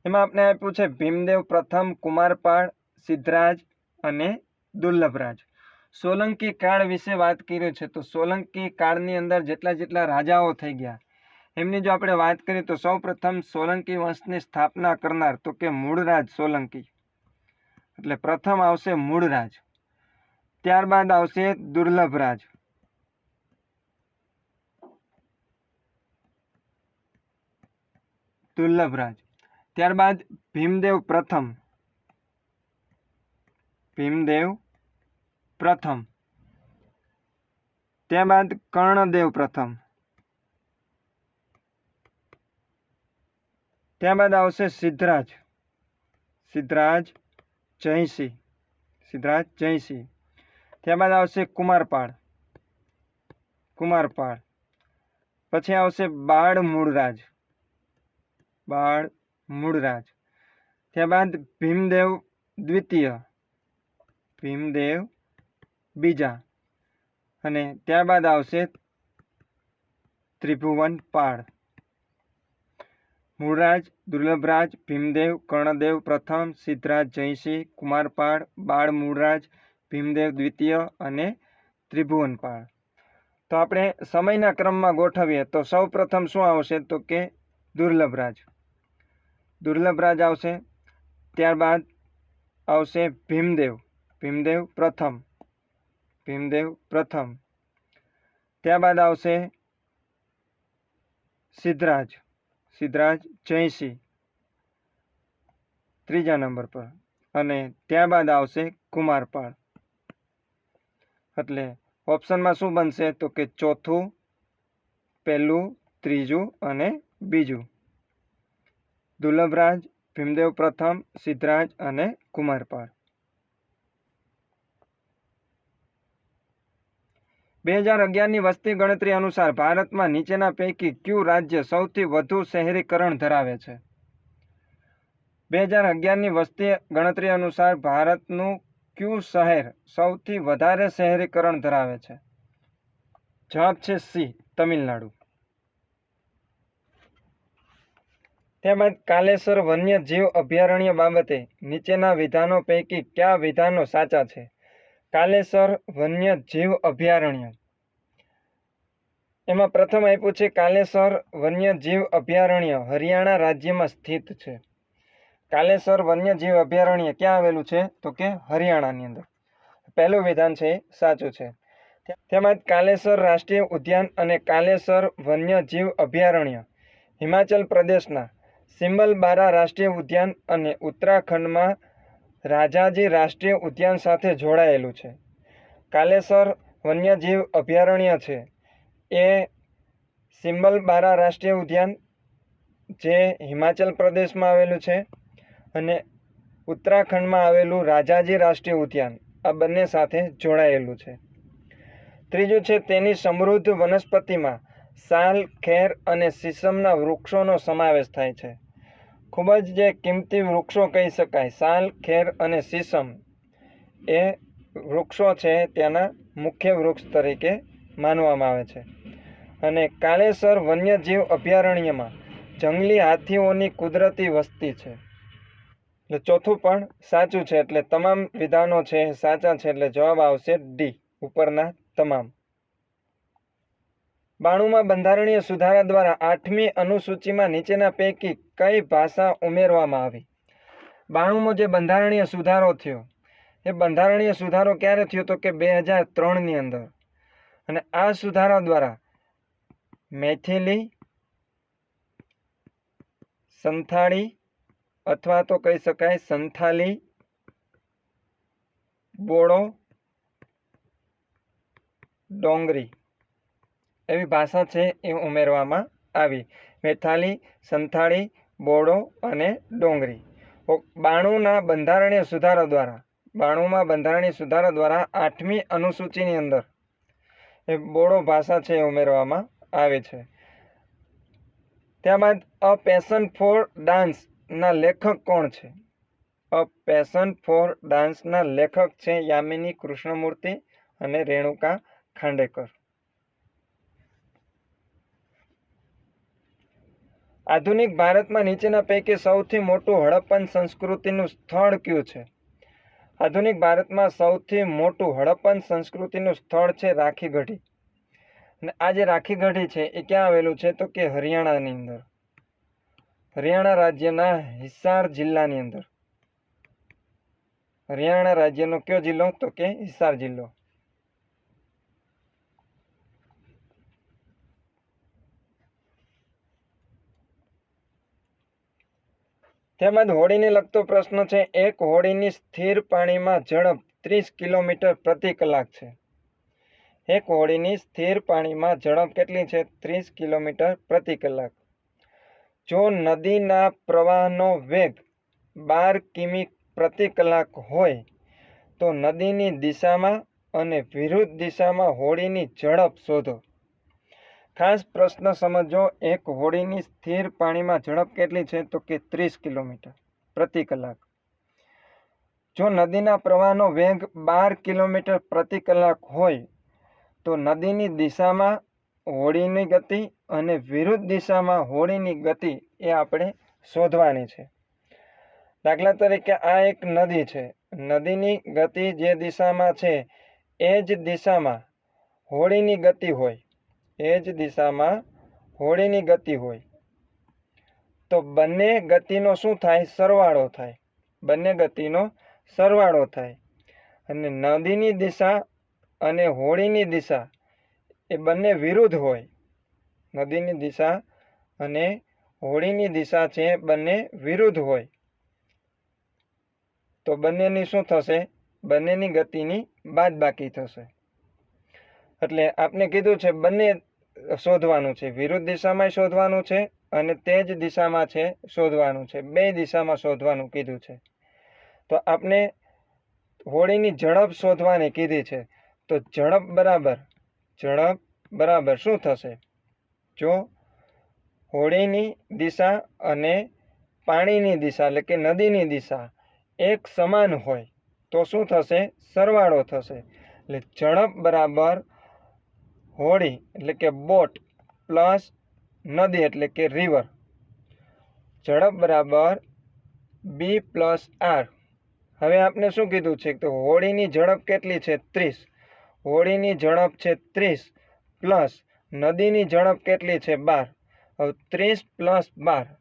એમાં આપણે આપ્યું છે ભીમદેવ પ્રથમ, કુમારપાળ, સિદ્ધરાજ અને દુર્લભરાજ. સોલંકી કાળ વિશે વાત કરી છે. તો સોલંકી કાળની અંદર જેટલા રાજાઓ થઈ ગયા એમની જો આપણે વાત કરીએ તો સૌ પ્રથમ સોલંકી વંશની સ્થાપના કરનાર તો કે મૂળરાજ સોલંકી. એટલે પ્રથમ આવશે મૂળરાજ, ત્યારબાદ આવશે દુર્લભરાજ, ત્યારબાદ ભીમદેવ પ્રથમ, ત્યારબાદ કર્ણદેવ પ્રથમ, ત્યારબાદ આવશે સિદ્ધરાજ જયસિંહ, ત્યારબાદ આવશે કુમારપાળ, પછી આવશે બાળ મૂળરાજ, ત્યારબાદ ભીમદેવ દ્વિતીય, બીજા, અને ત્યારબાદ આવશે ત્રિભુવનપાળ. મૂળરાજ, દુર્લભરાજ, ભીમદેવ, કર્ણદેવ પ્રથમ, સિદ્ધરાજ જયસિંહ, કુમારપાળ, બાળ મૂળરાજ, ભીમદેવ દ્વિતીય અને ત્રિભુવનપાળ. તો આપણે સમયના ક્રમમાં ગોઠવીએ તો સૌ પ્રથમ શું આવશે તો કે દુર્લભરાજ આવશે. ત્યારબાદ આવશે ભીમદેવ પ્રથમ, ત્યારબાદ આવશે સિદ્ધરાજ જયસિંહ ત્રીજા નંબર પર, અને ત્યારબાદ આવશે કુમારપાળ. એટલે ઓપ્શનમાં શું બનશે તો કે ચોથું, પહેલું, ત્રીજું અને બીજું. દુર્લભરાજ, ભીમદેવ પ્રથમ, સિદ્ધરાજ અને કુમારપાળ. 2011ની વસ્તી ગણતરી અનુસાર ભારતમાં નીચેના પૈકી કયું રાજ્ય સૌથી વધુ શહેરીકરણ ધરાવે છે? 2011ની વસ્તી ગણતરી અનુસાર ભારતનું કયું શહેર સૌથી વધારે શહેરીકરણ ધરાવે છે? જવાબ છે સી, તમિલનાડુ. ત્યારબાદ કાલેસર વન્યજીવ અભયારણ્ય બાબતે નીચેના વિધાનો પૈકી કયા વિધાનો સાચા છે? કાલેસર વન્યજીવ અભયારણ્ય, એમાં પ્રથમ આપ્યું છે કાલેસર વન્યજીવ અભયારણ્ય હરિયાણા રાજ્યમાં સ્થિત છે. કાલેસર વન્યજીવ અભયારણ્ય ક્યાં આવેલું છે તો કે હરિયાણાની અંદર. પહેલું વિધાન છે એ સાચું છે. તેમજ કાલેસર રાષ્ટ્રીય ઉદ્યાન અને કાલેસર વન્યજીવ અભયારણ્ય હિમાચલ પ્રદેશના સિમલબારા રાષ્ટ્રીય ઉદ્યાન અને ઉત્તરાખંડમાં રાજાજી રાષ્ટ્રીય ઉદ્યાન સાથે જોડાયેલું છે. કાલેસર વન્યજીવ અભયારણ્ય છે એ સિમલબારા રાષ્ટ્રીય ઉદ્યાન જે હિમાચલ પ્રદેશમાં આવેલું છે અને ઉત્તરાખંડમાં આવેલું રાજાજી રાષ્ટ્રીય ઉદ્યાન આ બંને સાથે જોડાયેલું છે. ત્રીજું છે તેની સમૃદ્ધ વનસ્પતિમાં સાલ, ખેર અને સીસમના વૃક્ષોનો સમાવેશ થાય છે. ખૂબ જ જે કિંમતી વૃક્ષો કહી શકાય, સાલ, ખેર અને સીસમ એ વૃક્ષો છે ત્યાંના મુખ્ય વૃક્ષ તરીકે માનવામાં આવે છે. અને કાલેસર વન્યજીવ અભયારણ્યમાં જંગલી હાથીઓની કુદરતી વસ્તી છે. એટલે ચોથું પણ સાચું છે. એટલે તમામ વિધાનો છે સાચા છે. એટલે જવાબ આવશે ડી, ઉપરના તમામ. 92માં બંધારણીય સુધારા દ્વારા 8મી અનુસૂચિમાં નીચેના પૈકી કઈ ભાષા ઉમેરવામાં આવી? 92મો જે બંધારણીય સુધારો થયો એ બંધારણીય સુધારો ક્યારે થયો તો કે 2003ની અંદર. અને આ સુધારા દ્વારા મૈથિલી, સંથાળી અથવા તો કહી શકાય સંથાલી, બોડો, ડોંગરી એવી ભાષા છે એ ઉમેરવામાં આવી. મૈથાલી, સંથાળી, બોડો અને ડોંગરી. 92ના બંધારણીય સુધારા દ્વારા 92માં બંધારણીય સુધારા દ્વારા 8મી અનુસૂચિની અંદર એ બોડો ભાષા છે એ ઉમેરવામાં આવે છે. ત્યારબાદ અ પેશન ફોર ડાન્સના લેખક કોણ છે? અ પેશન ફોર ડાન્સના લેખક છે યામિની કૃષ્ણમૂર્તિ અને રેણુકા ખાંડેકર. આધુનિક ભારતમાં નીચેના પૈકી સૌથી મોટું હડપ્પન સંસ્કૃતિનું સ્થળ કયું છે? આધુનિક ભારતમાં સૌથી મોટું હડપ્પન સંસ્કૃતિનું સ્થળ છે રાખીગઢી. અને આ જે રાખીગઢી છે એ ક્યાં આવેલું છે તો કે હરિયાણાની અંદર, હરિયાણા રાજ્યના હિસાર જિલ્લાની અંદર. હરિયાણા રાજ્યનો કયો જિલ્લો તો કે હિસાર જિલ્લો. ત્યારબાદ હોડીને લગતો પ્રશ્ન છે. એક હોડીની સ્થિર પાણીમાં ઝડપ 30 કિલોમીટર પ્રતિ કલાક છે. એક હોડીની સ્થિર પાણીમાં ઝડપ કેટલી છે? 30 કિલોમીટર પ્રતિ કલાક. જો નદીના પ્રવાહનો વેગ 12 કિમી પ્રતિ કલાક હોય તો નદીની દિશામાં અને વિરુદ્ધ દિશામાં હોડીની ઝડપ શોધો. ખાસ પ્રશ્ન સમજો. એક હોડીની સ્થિર પાણીમાં ઝડપ કેટલી છે તો કે 30 કિલોમીટર પ્રતિ કલાક. જો નદીના પ્રવાહનો વેગ 12 કિલોમીટર પ્રતિ કલાક હોય તો નદીની દિશામાં હોડીની ગતિ અને વિરુદ્ધ દિશામાં હોડીની ગતિ એ આપણે શોધવાની છે. દાખલા તરીકે આ એક નદી છે. નદીની ગતિ જે દિશામાં છે એ જ દિશામાં હોડીની ગતિ હોય, એ જ દિશામાં હોડીની ગતિ હોય તો બંને ગતિનો શું થાય? સરવાળો થાય. બંને ગતિનો સરવાળો થાય. અને નદીની દિશા અને હોડીની દિશા એ બંને વિરુદ્ધ હોય. નદીની દિશા અને હોડીની દિશા છે બંને વિરુદ્ધ હોય તો બંનેની શું થશે? બંનેની ગતિની બાદબાકી થશે. એટલે આપણે કીધું છે બંને શોધવાનું છે. વિરુદ્ધ દિશામાં શોધવાનું છે અને તે જ દિશામાં છે શોધવાનું છે. બે દિશામાં શોધવાનું કીધું છે. તો આપણે હોડીની ઝડપ શોધવાની કીધી છે. તો ઝડપ બરાબર શું થશે? જો હોડીની દિશા અને પાણીની દિશા એટલે કે નદીની દિશા એક સમાન હોય તો શું થશે? સરવાળો થશે. એટલે ઝડપ બરાબર હોડી એટલે કે બોટ પ્લસ નદી એટલે કે રિવર. ઝડપ બરાબર બી પ્લસ આર. હવે આપણે શું કીધું છે તો હોડીની ઝડપ કેટલી છે? 30. હોડીની ઝડપ છે 30 પ્લસ નદીની ઝડપ કેટલી છે? 12. હવે 30 પ્લસ 12,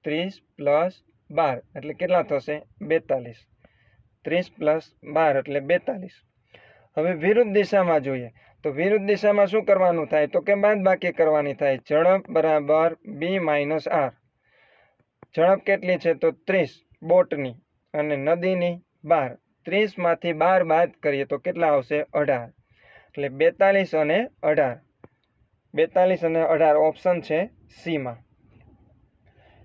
30 પ્લસ 12 એટલે કેટલા થશે? 42. 30 પ્લસ 12 એટલે 42. હવે વિરુદ્ધ દિશામાં જોઈએ તો વિરુદ્ધ દિશામાં શું કરવાનું થાય તો કે બાદબાકી કરવાની થાય. ઝડપ બરાબર બી માઇનસ આર. ઝડપ કેટલી છે તો 30 બોટની અને નદીની 12. 30માંથી 12 બાદ કરીએ તો કેટલા આવશે? 18. એટલે 42 અને 18. 42 અને 18 ઓપ્શન છે સીમાં.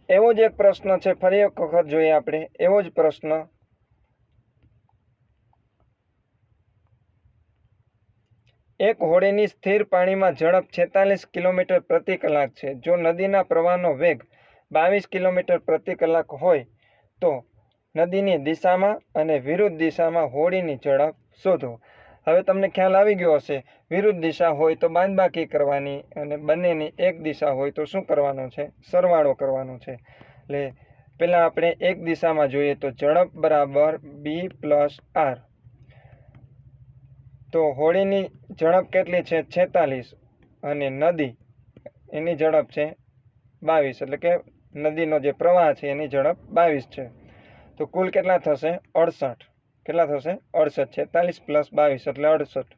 એવો જ એક પ્રશ્ન છે, ફરી એક વખત જોઈએ આપણે એવો જ પ્રશ્ન. એક હોડીની સ્થિર પાણીમાં ઝડપ 46 કિલોમીટર પ્રતિ કલાક છે. જો નદીના પ્રવાહનો વેગ 22 કિલોમીટર પ્રતિ કલાક હોય તો નદીની દિશામાં અને વિરુદ્ધ દિશામાં હોડીની ઝડપ શોધો. હવે તમને ખ્યાલ આવી ગયો હશે. વિરુદ્ધ દિશા હોય તો બાદબાકી કરવાની અને બંનેની એક દિશા હોય તો શું કરવાનું છે? સરવાળો કરવાનો છે. એટલે પહેલાં આપણે એક દિશામાં જોઈએ તો ઝડપ બરાબર બી પ્લસ આર. તો હોડીની ઝડપ કેટલી છે? 46 અને નદી એની ઝડપ છે 22 એટલે કે નદીનો જે પ્રવાહ છે એની ઝડપ 22 છે. તો કુલ કેટલા થશે? 68. કેટલા થશે 68, 46 + 22 એટલે 68.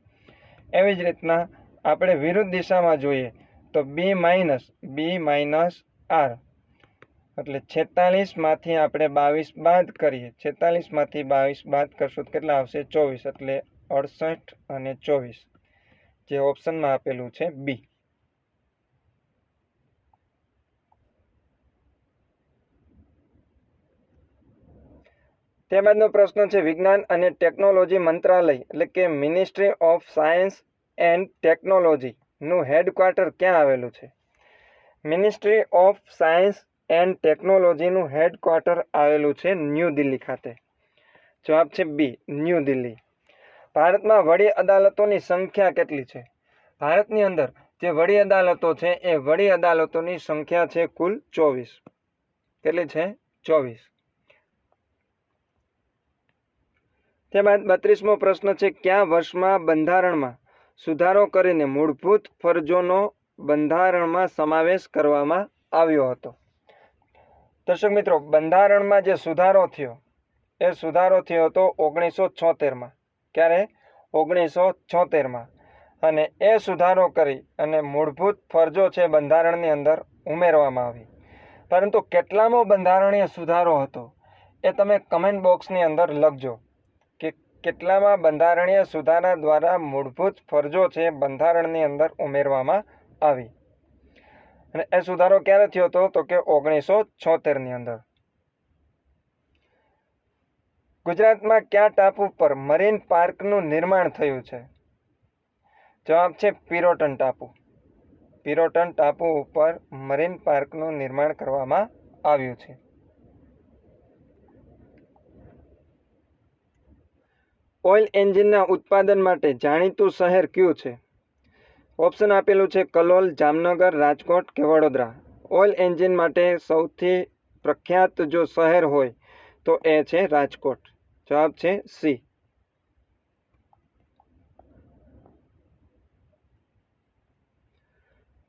એવી જ રીતના આપણે વિરુદ્ધ દિશામાં જોઈએ તો b માઇનસ r એટલે 46 માંથી આપણે 22 બાદ કરીએ, 46 માંથી 22 બાદ કરશું તો કેટલા આવશે 24, એટલે 68 અને 24 જે ઓપ્શનમાં આપેલું છે બી. ત્યારબાદનો પ્રશ્ન છે વિજ્ઞાન અને ટેકનોલોજી મંત્રાલય એટલે કે Ministry of Science and Technology નું હેડક્વાર્ટર ક્યાં આવેલું છે? મિનિસ્ટ્રી ઓફ સાયન્સ એન્ડ ટેકનોલોજીનું હેડક્વાર્ટર આવેલું છે ન્યૂ દિલ્હી ખાતે. જવાબ છે બી, ન્યૂ દિલ્હી. ભારતમાં વડી અદાલતોની સંખ્યા કેટલી છે? ભારતની અંદર જે વડી અદાલતો છે એ વડી અદાલતોની સંખ્યા છે કુલ 24. કેટલી છે? 24. ત્યારબાદ 32મો પ્રશ્ન છે કયા વર્ષમાં બંધારણમાં સુધારો કરીને મૂળભૂત ફરજોનો બંધારણમાં સમાવેશ કરવામાં આવ્યો હતો? દર્શક મિત્રો, બંધારણમાં જે સુધારો થયો એ સુધારો થયો હતો 1976માં. ક્યારે? 1976માં. અને એ સુધારો કરી અને મૂળભૂત ફરજો છે બંધારણની અંદર ઉમેરવામાં આવી. પરંતુ કેટલામો બંધારણીય સુધારો હતો એ તમે કમેન્ટ બોક્સની અંદર લખજો કે કેટલામાં બંધારણીય સુધારા દ્વારા મૂળભૂત ફરજો છે બંધારણની અંદર ઉમેરવામાં આવી. અને એ સુધારો ક્યારે થયો હતો? તો કે 1976ની અંદર. ગુજરાતમાં કયા ટાપુ પર મરીન પાર્કનું નિર્માણ થયું છે? જવાબ છે પિરોટન ટાપુ. પિરોટન ટાપુ ઉપર મરીન પાર્કનું નિર્માણ કરવામાં આવ્યું છે. ઓઇલ એન્જિનના ઉત્પાદન માટે જાણીતું શહેર કયું છે? ઓપ્શન આપેલું છે કલોલ, જામનગર, રાજકોટ કે વડોદરા. ઓઇલ એન્જિન માટે સૌથી પ્રખ્યાત જો શહેર હોય તો એ છે રાજકોટ. જવાબ છે સી.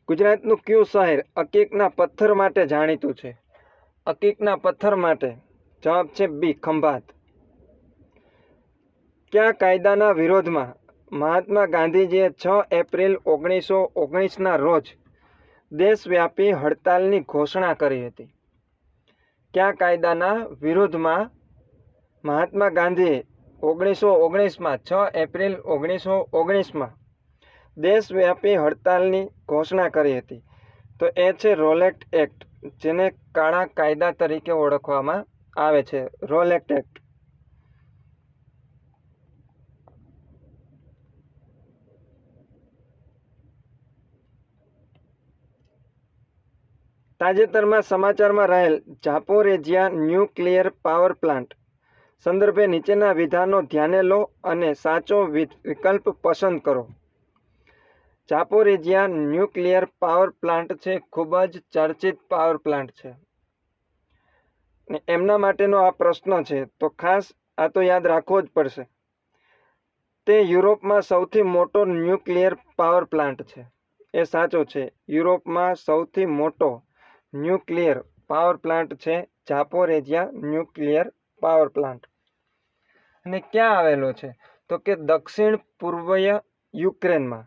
ગુજરાતનું કયું શહેર અકીકના પથ્થર માટે જાણીતું છે? અકીકના પથ્થર માટે. જવાબ છે બી, ખંભાત. કયા કાયદાના વિરોધમાં મહાત્મા ગાંધીજીએ 6 એપ્રિલ 1919ના રોજ દેશવ્યાપી હડતાલની ઘોષણા કરી હતી? કયા કાયદાના વિરોધમાં મહાત્મા ગાંધીએ 1919માં 6 એપ્રિલ 1919માં દેશવ્યાપી હડતાલની ઘોષણા કરી હતી? તો એ છે રોલેટ એક્ટ, જેને કાળા કાયદા તરીકે ઓળખવામાં આવે છે. Rowlatt act. તાજેતરમાં સમાચારમાં રહેલ ઝાપોરેજિયા ન્યુક્લિયર પાવર પ્લાન્ટ સંદર્ભે નીચેના વિધાનો ધ્યાને લો અને સાચો વિકલ્પ પસંદ કરો. ઝાપોરેજિયા ન્યુક્લિયર પાવર પ્લાન્ટ છે ખૂબ જ ચર્ચિત પાવર પ્લાન્ટ છે. એમના માટેનો આ પ્રશ્ન છે તો ખાસ આ તો યાદ રાખવો જ પડશે. તે યુરોપમાં સૌથી મોટો ન્યુક્લિયર પાવર પ્લાન્ટ છે. એ સાચો છે. યુરોપમાં સૌથી મોટો ન્યુક્લિયર પાવર પ્લાન્ટ છે ઝાપોરેજિયા ન્યુક્લિયર પાવર પ્લાન્ટ. અને ક્યાં આવેલો છે? તો કે દક્ષિણ પૂર્વીય યુક્રેનમાં.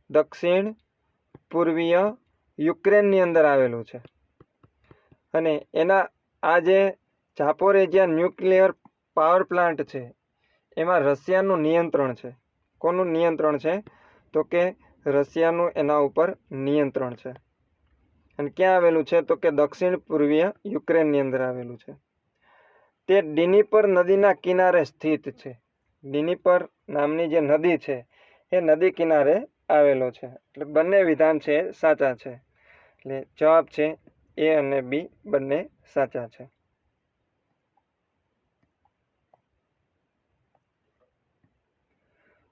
દક્ષિણ પૂર્વીય યુક્રેનની અંદર આવેલું છે. અને એના આ જે ઝાપોરેજિયા ન્યુક્લિયર પાવર પ્લાન્ટ છે એમાં રશિયાનું નિયંત્રણ છે. કોનું નિયંત્રણ છે? તો કે રશિયાનું એના ઉપર નિયંત્રણ છે. અને ક્યાં આવેલું છે? તો કે દક્ષિણ પૂર્વીય યુક્રેનની અંદર આવેલું છે. તે ડિનીપર નદીના કિનારે સ્થિત છે. ડિનીપર નામની જે નદી છે એ નદી કિનારે આવેલો છે. એટલે બંને વિધાન છે સાચા છે. એટલે જવાબ છે એ અને બી બંને સાચા છે.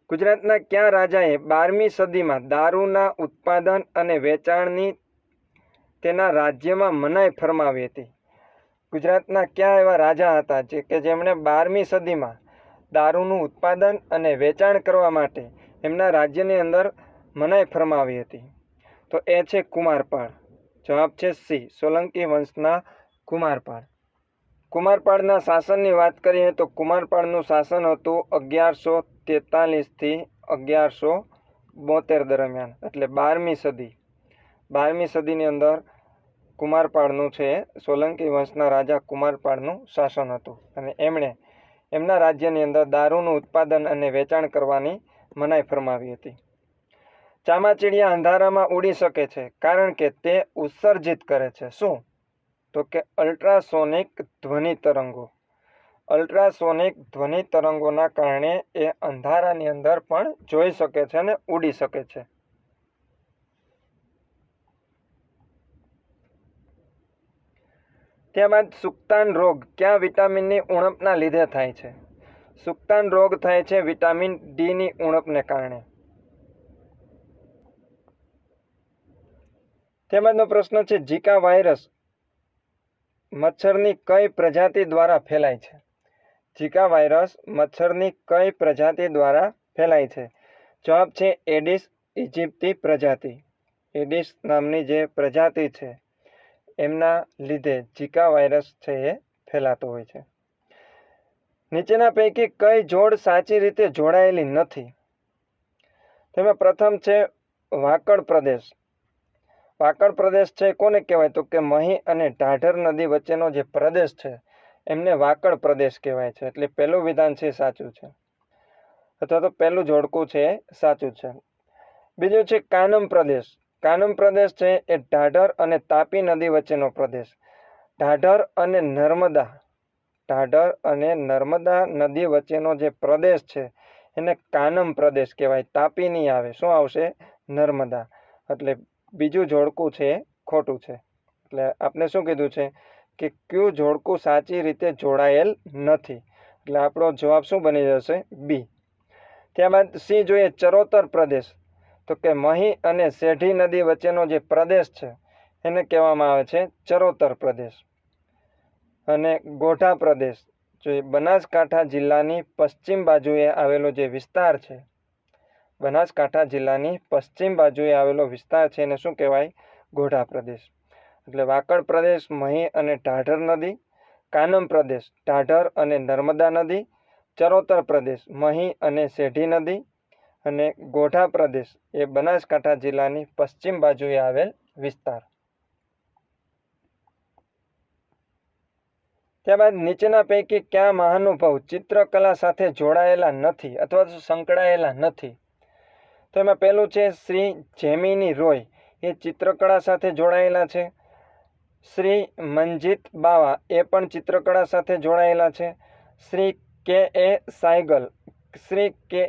ગુજરાતના કયા રાજાએ 12મી સદીમાં દારૂના ઉત્પાદન અને વેચાણની તેના રાજ્યમાં મનાઈ ફરમાવી હતી? ગુજરાતના કયા એવા રાજા હતા કે જેમણે 12મી સદીમાં દારૂનું ઉત્પાદન અને વેચાણ કરવા માટે એમના રાજ્યની અંદર મનાઈ ફરમાવી હતી? તો એ છે કુમારપાળ. જવાબ છે સી, સોલંકી વંશના કુમારપાળ. કુમારપાળના શાસનની વાત કરીએ તો કુમારપાળનું શાસન હતું 1143 થી 1172 દરમિયાન, એટલે 12મી સદી. 12મી સદીની અંદર કુમારપાળનું છે સોલંકી વંશના રાજા કુમારપાળનું શાસન હતું અને એમણે એમના રાજ્યની અંદર દારૂનું ઉત્પાદન અને વેચાણ કરવાની મનાઈ ફરમાવી હતી. ચામાચીડિયા અંધારામાં ઉડી શકે છે કારણ કે તે ઉત્સર્જિત કરે છે શું? તો કે અલ્ટ્રાસોનિક ધ્વનિ તરંગો. અલ્ટ્રાસોનિક ધ્વનિ તરંગોના કારણે એ અંધારાની અંદર પણ જોઈ શકે છે અને ઉડી શકે છે. ત્યારબાદ સુક્તાન રોગ કયા વિટામિનની ઉણપના લીધે થાય છે? સુક્તાન રોગ થાય છે વિટામિન ડીની ઉણપને કારણે. ત્યારબાદનો પ્રશ્ન છે ઝીકા વાયરસ મચ્છરની કઈ પ્રજાતિ દ્વારા ફેલાય છે? ઝીકા વાયરસ મચ્છરની કઈ પ્રજાતિ દ્વારા ફેલાય છે? જવાબ છે એડિસ ઇજિપ્તી પ્રજાતિ. એડિસ નામની જે પ્રજાતિ છે એમના લીધે ઝીકા વાયરસ છે એ ફેલાતો હોય છે. નીચેના પૈકી કઈ જોડ સાચી રીતે જોડાયેલી નથી? તેમાં પ્રથમ છે વાકડ પ્રદેશ. વાકડ પ્રદેશ છે કોને કહેવાય? તો કે મહી અને ઢાઢર નદી વચ્ચેનો જે પ્રદેશ છે એમને વાકડ પ્રદેશ કહેવાય છે. એટલે પહેલું વિધાન છે સાચું છે, અથવા તો પહેલું જોડકું છે સાચું છે. બીજું છે કાનમ પ્રદેશ. કાનમ પ્રદેશ છે એ ઢાઢર અને તાપી નદી વચ્ચેનો પ્રદેશ. ઢાઢર અને નર્મદા નદી વચ્ચેનો જે પ્રદેશ છે એને કાનમ પ્રદેશ કહેવાય. તાપી નહીં આવે, શું આવશે? નર્મદા. એટલે બીજું જોડકું છે ખોટું છે. એટલે આપણે શું કીધું છે કે કયું જોડકું સાચી રીતે જોડાયેલ નથી? એટલે આપણો જવાબ શું બની જશે? બી. ત્યારબાદ સી જોઈએ ચરોતર પ્રદેશ. તો કે મહી અને સેઢી નદી વચ્ચેનો જે પ્રદેશ છે એને કહેવામાં આવે છે ચરોતર પ્રદેશ. અને ગોઢા પ્રદેશ જે બનાસકાંઠા જિલ્લાની પશ્ચિમ બાજુએ આવેલો જે વિસ્તાર છે, બનાસકાંઠા જિલ્લાની પશ્ચિમ બાજુએ આવેલો વિસ્તાર છે એને શું કહેવાય? ગોઢા પ્રદેશ. એટલે વાકડ પ્રદેશ મહી અને ઢાઢર નદી, કાનમ પ્રદેશ ઢાઢર અને નર્મદા નદી, ચરોતર પ્રદેશ મહી અને સેઢી નદી, અને ગોઢા પ્રદેશ એ બનાસકાંઠા જિલ્લાની પશ્ચિમ બાજુએ આવેલ વિસ્તાર. ત્યારબાદ નીચેના પૈકી કયા મહાનુભાવ ચિત્રકલા સાથે જોડાયેલા નથી અથવા તો સંકળાયેલા નથી? તો એમાં પહેલું છે શ્રી જેમિની રોય, એ ચિત્રકળા સાથે જોડાયેલા છે. શ્રી મંજીત બાવા એ પણ ચિત્રકળા સાથે જોડાયેલા છે. શ્રી કે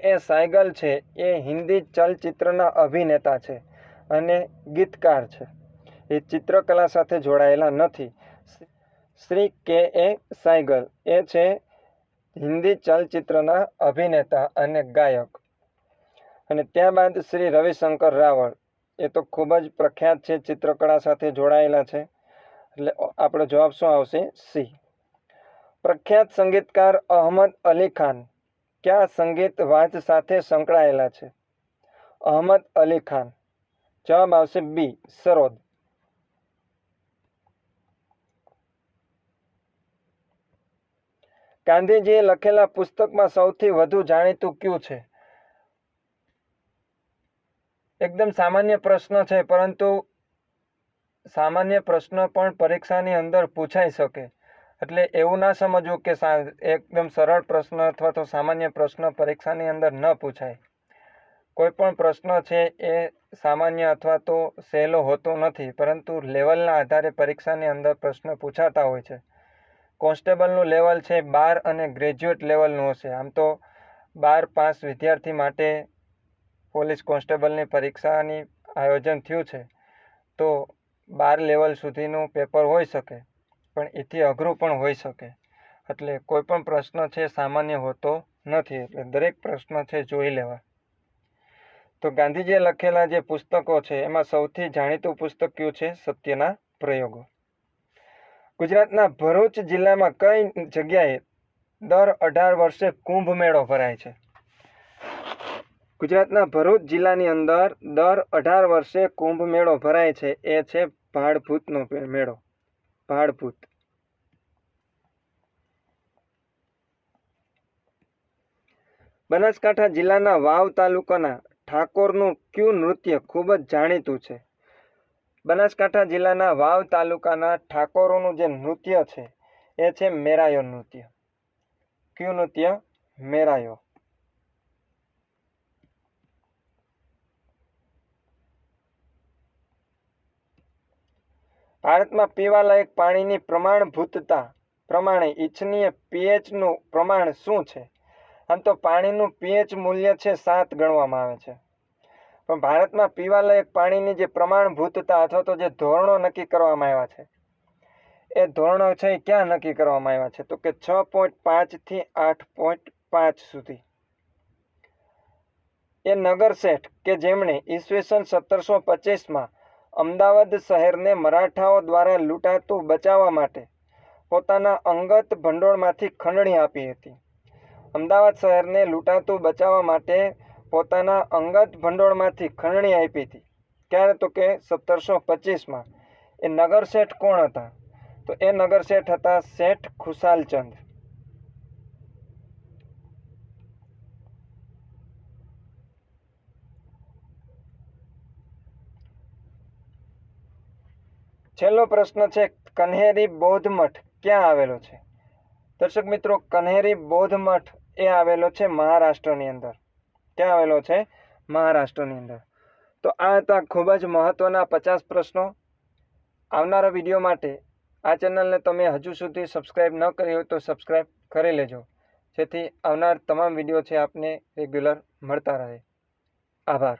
એ સાયગલ છે એ હિન્દી ચલચિત્રના અભિનેતા છે અને ગીતકાર છે. એ ચિત્રકલા સાથે જોડાયેલા નથી. શ્રી કે એ સાયગલ એ છે હિન્દી ચલચિત્રના અભિનેતા અને ગાયક. અને ત્યારબાદ શ્રી રવિશંકર રાવળ એ તો ખૂબ જ પ્રખ્યાત છે, ચિત્રકળા સાથે જોડાયેલા છે. એટલે આપણો જવાબ શું આવશે? સી. પ્રખ્યાત સંગીતકાર અહમદ અલી ખાન કયા સંગીત વાદ્ય સાથે સંકળાયેલા છે? અહમદ અલી ખાન. જવાબ આવશે બી, સરોદ. ગાંધીજીએ લખેલા પુસ્તકમાં સૌથી વધુ જાણીતું કયું છે? એકદમ સામાન્ય પ્રશ્ન છે, પરંતુ સામાન્ય પ્રશ્ન પણ પરીક્ષાની અંદર પૂછાઈ શકે. એટલે એવું ના સમજવું કે એકદમ સરળ પ્રશ્ન અથવા તો સામાન્ય પ્રશ્ન પરીક્ષાની અંદર ન પૂછાય. કોઈ પણ પ્રશ્ન છે એ સામાન્ય અથવા તો સહેલો હોતો નથી, પરંતુ લેવલના આધારે પરીક્ષાની અંદર પ્રશ્ન પૂછાતા હોય છે. કોન્સ્ટેબલનું લેવલ છે 12 અને ગ્રેજ્યુએટ લેવલનું હશે. આમ તો 12 પાસ વિદ્યાર્થી માટે પોલીસ કોન્સ્ટેબલની પરીક્ષાની આયોજન થયું છે, તો 12 લેવલ સુધીનું પેપર હોઈ શકે, પણ એથી અઘરું પણ હોઈ શકે. એટલે કોઈ પણ પ્રશ્ન છે સામાન્ય હોતો નથી. એટલે દરેક પ્રશ્ન છે જોઈ લેવા. તો ગાંધીજીએ લખેલા જે પુસ્તકો છે એમાં સૌથી જાણીતું પુસ્તક કયું છે? સત્યના પ્રયોગો. ગુજરાતના ભરૂચ જિલ્લામાં કઈ જગ્યાએ દર 18 વર્ષે કુંભ મેળો ભરાય છે? ગુજરાતના ભરૂચ જિલ્લાની અંદર દર 18 વર્ષે કુંભ મેળો ભરાય છે. એ છે ભાડભૂતનો મેળો. ભાડભૂત. બનાસકાંઠા જિલ્લાના વાવ તાલુકાના ઠાકોરનું કયું નૃત્ય ખૂબ જ જાણીતું છે? બનાસકાંઠા જિલ્લાના વાવ તાલુકાના ઠાકોરોનું જે નૃત્ય છે એ છે મેરાયો નૃત્ય. કયું નૃત્ય? મેરાયો. ભારતમાં પીવાલાયક પાણીની પ્રમાણભૂતતા પ્રમાણે ઇચ્છનીય પીએચનું પ્રમાણ શું છે? આમ તો પાણીનું પીએચ મૂલ્ય છે 7 ગણવામાં આવે છે. પણ ભારતમાં પીવાલાયક પાણીની જે પ્રમાણભૂતતા અથવા તો જે ધોરણો નક્કી કરવામાં આવ્યા છે એ ધોરણો છે એ ક્યાં નક્કી કરવામાં આવ્યા છે? તો કે 6.5 થી 8.5 સુધી. એ નગરશેઠ કે જેમણે ઈસવીસન 1725માં અમદાવાદ શહેરને મરાઠાઓ દ્વારા લૂંટાતું બચાવવા માટે પોતાના અંગત ભંડોળમાંથી ખંડણી આપી હતી. અમદાવાદ શહેરને લૂંટાતું બચાવવા માટે પોતાના અંગત ભંડોળમાંથી ખંડણી આપી હતી. ક્યારે? તો કે 1725માં. એ નગરશેઠ કોણ હતા? તો એ નગરશેઠ હતા શેઠ ખુશાલચંદ. છેલ્લો પ્રશ્ન છે, કન્હેરી બૌદ્ધ મઠ ક્યાં આવેલો છે? દર્શક મિત્રો, કન્હેરી બૌદ્ધ મઠ એ આવેલો છે મહારાષ્ટ્રની અંદર. ક્યાં આવેલો છે? મહારાષ્ટ્રની અંદર. તો આ હતા ખૂબ જ મહત્વના 50 પ્રશ્નો. આવનારા વિડીયો માટે આ ચેનલને તમે હજુ સુધી સબસ્ક્રાઈબ ન કરી હોય તો સબસ્ક્રાઈબ કરી લેજો, જેથી આવનાર તમામ વિડીયો છે આપને રેગ્યુલર મળતા રહે. આભાર.